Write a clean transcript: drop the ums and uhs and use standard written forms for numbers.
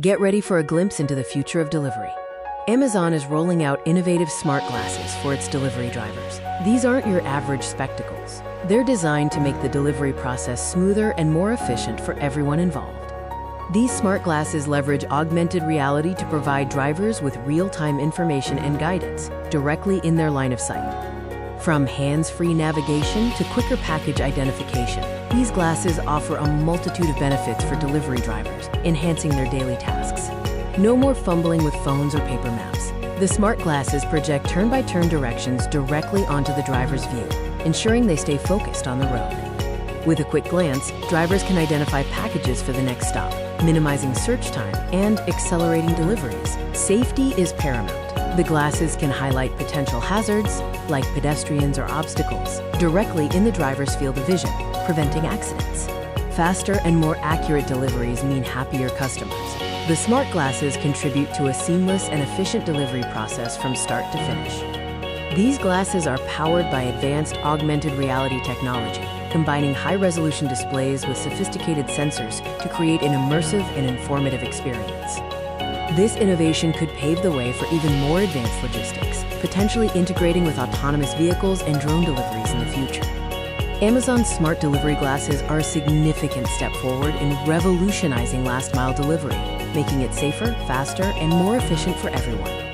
Get ready for a glimpse into the future of delivery. Amazon is rolling out innovative smart glasses for its delivery drivers. These aren't your average spectacles. They're designed to make the delivery process smoother and more efficient for everyone involved. These smart glasses leverage augmented reality to provide drivers with real-time information and guidance directly in their line of sight. From hands-free navigation to quicker package identification, these glasses offer a multitude of benefits for delivery drivers, enhancing their daily tasks. No more fumbling with phones or paper maps. The smart glasses project turn-by-turn directions directly onto the driver's view, ensuring they stay focused on the road. With a quick glance, drivers can identify packages for the next stop, minimizing search time and accelerating deliveries. Safety is paramount. The glasses can highlight potential hazards, like pedestrians or obstacles, directly in the driver's field of vision, preventing accidents. Faster and more accurate deliveries mean happier customers. The smart glasses contribute to a seamless and efficient delivery process from start to finish. These glasses are powered by advanced augmented reality technology, combining high-resolution displays with sophisticated sensors to create an immersive and informative experience. This innovation could pave the way for even more advanced logistics, potentially integrating with autonomous vehicles and drone deliveries in the future. Amazon's smart delivery glasses are a significant step forward in revolutionizing last-mile delivery, making it safer, faster, and more efficient for everyone.